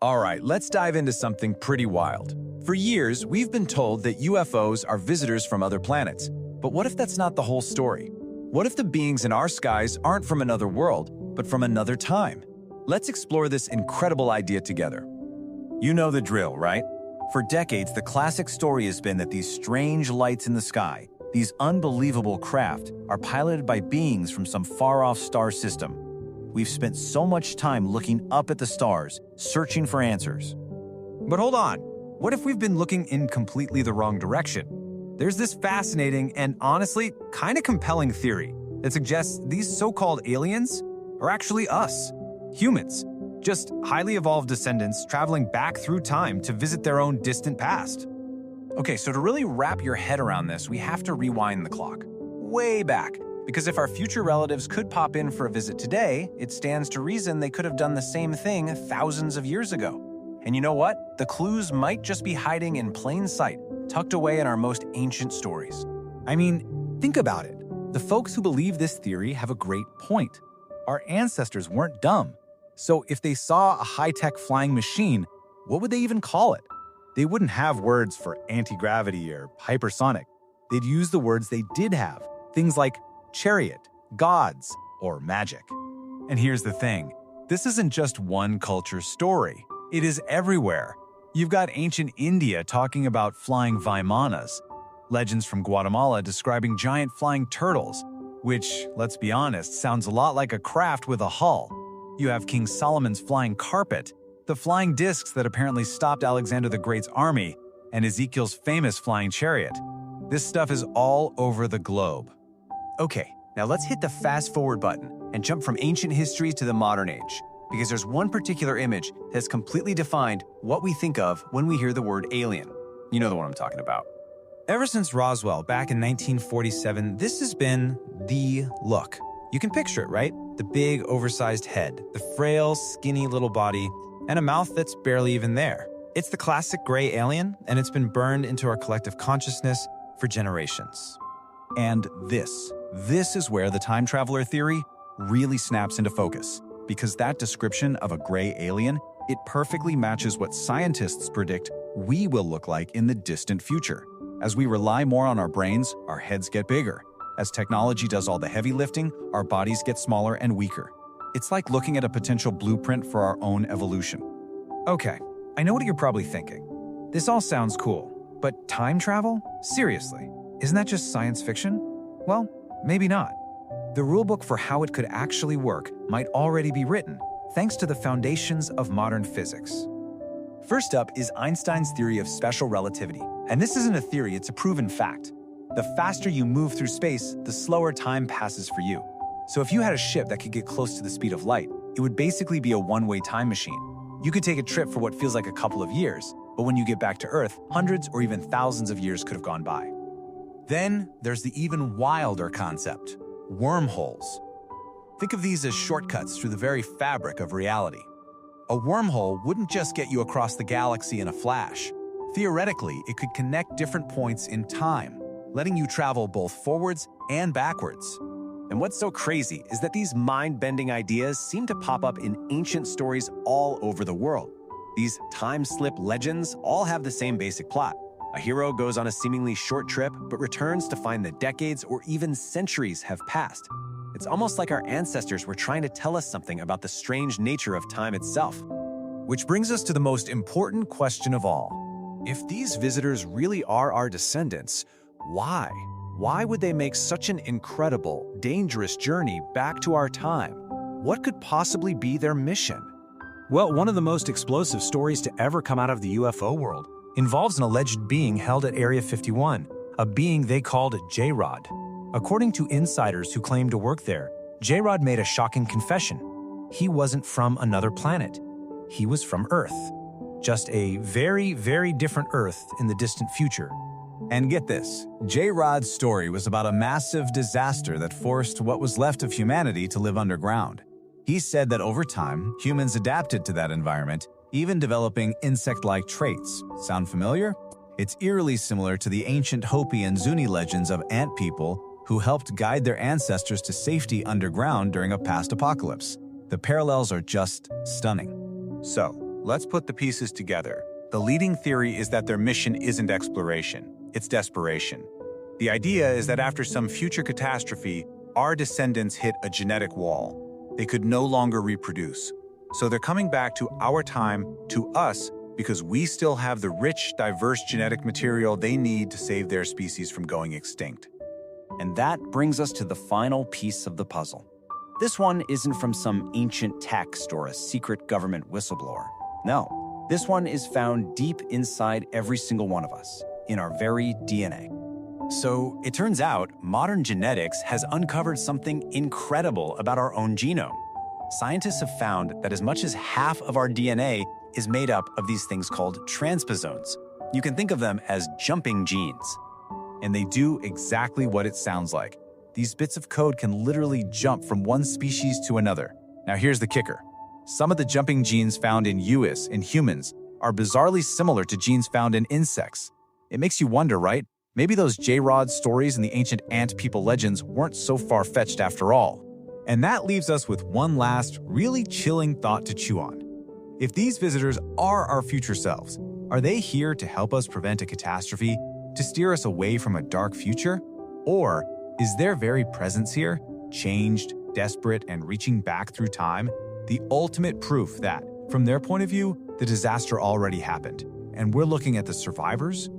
All right, let's dive into something pretty wild. For years, we've been told that UFOs are visitors from other planets. But what if that's not the whole story? What if the beings in our skies aren't from another world, but from another time? Let's explore this incredible idea together. You know the drill, right? For decades, the classic story has been that these strange lights in the sky, these unbelievable craft, are piloted by beings from some far-off star system. We've spent so much time looking up at the stars, searching for answers. But hold on, what if we've been looking in completely the wrong direction? There's this fascinating and honestly kind of compelling theory that suggests these so-called aliens are actually us, humans, just highly evolved descendants traveling back through time to visit their own distant past. Okay, so to really wrap your head around this, we have to rewind the clock. Way back. Because if our future relatives could pop in for a visit today, it stands to reason they could have done the same thing thousands of years ago. And you know what? The clues might just be hiding in plain sight, tucked away in our most ancient stories. I mean, think about it. The folks who believe this theory have a great point. Our ancestors weren't dumb. So if they saw a high-tech flying machine, what would they even call it? They wouldn't have words for anti-gravity or hypersonic. They'd use the words they did have, things like chariot, gods, or magic. And here's the thing. This isn't just one culture's story. It is everywhere. You've got ancient India talking about flying Vimanas, legends from Guatemala describing giant flying turtles, which, let's be honest, sounds a lot like a craft with a hull. You have King Solomon's flying carpet, the flying discs that apparently stopped Alexander the Great's army, and Ezekiel's famous flying chariot. This stuff is all over the globe. Okay, now let's hit the fast forward button and jump from ancient history to the modern age, because there's one particular image that's completely defined what we think of when we hear the word alien. You know the one I'm talking about. Ever since Roswell back in 1947, this has been the look. You can picture it, right? The big, oversized head, the frail, skinny little body, and a mouth that's barely even there. It's the classic gray alien, and it's been burned into our collective consciousness for generations. And this is where the time traveler theory really snaps into focus, because that description of a gray alien, it perfectly matches what scientists predict we will look like in the distant future. As we rely more on our brains, our heads get bigger. As technology does all the heavy lifting, our bodies get smaller and weaker. It's like looking at a potential blueprint for our own evolution. Okay, I know what you're probably thinking. This all sounds cool, but time travel? Seriously, isn't that just science fiction? Well, maybe not. The rulebook for how it could actually work might already be written, thanks to the foundations of modern physics. First up is Einstein's theory of special relativity. And this isn't a theory, it's a proven fact. The faster you move through space, the slower time passes for you. So if you had a ship that could get close to the speed of light, it would basically be a one-way time machine. You could take a trip for what feels like a couple of years, but when you get back to Earth, hundreds or even thousands of years could have gone by. Then there's the even wilder concept, wormholes. Think of these as shortcuts through the very fabric of reality. A wormhole wouldn't just get you across the galaxy in a flash. Theoretically, it could connect different points in time, letting you travel both forwards and backwards. And what's so crazy is that these mind-bending ideas seem to pop up in ancient stories all over the world. These time-slip legends all have the same basic plot. A hero goes on a seemingly short trip, but returns to find that decades or even centuries have passed. It's almost like our ancestors were trying to tell us something about the strange nature of time itself. Which brings us to the most important question of all. If these visitors really are our descendants, why? Why would they make such an incredible, dangerous journey back to our time? What could possibly be their mission? Well, one of the most explosive stories to ever come out of the UFO world involves an alleged being held at Area 51, a being they called J-Rod. According to insiders who claimed to work there, J-Rod made a shocking confession. He wasn't from another planet. He was from Earth. Just a very, very different Earth in the distant future. And get this, J-Rod's story was about a massive disaster that forced what was left of humanity to live underground. He said that over time, humans adapted to that environment, even developing insect-like traits. Sound familiar? It's eerily similar to the ancient Hopi and Zuni legends of ant people who helped guide their ancestors to safety underground during a past apocalypse. The parallels are just stunning. So, Let's put the pieces together. The leading theory is that their mission isn't exploration, it's desperation. The idea is that after some future catastrophe, our descendants hit a genetic wall. They could no longer reproduce. So they're coming back to our time, to us, because we still have the rich, diverse genetic material they need to save their species from going extinct. And that brings us to the final piece of the puzzle. This one isn't from some ancient text or a secret government whistleblower. No, this one is found deep inside every single one of us, in our very DNA. So it turns out modern genetics has uncovered something incredible about our own genome. Scientists have found that as much as half of our DNA is made up of these things called transposons. You can think of them as jumping genes. And they do exactly what it sounds like. These bits of code can literally jump from one species to another. Now here's the kicker. Some of the jumping genes found in us, in humans, are bizarrely similar to genes found in insects. It makes you wonder, right? Maybe those J-Rod stories and the ancient ant people legends weren't so far-fetched after all. And that leaves us with one last, really chilling thought to chew on. If these visitors are our future selves, are they here to help us prevent a catastrophe, to steer us away from a dark future? Or is their very presence here, changed, desperate, and reaching back through time, the ultimate proof that, from their point of view, the disaster already happened, and we're looking at the survivors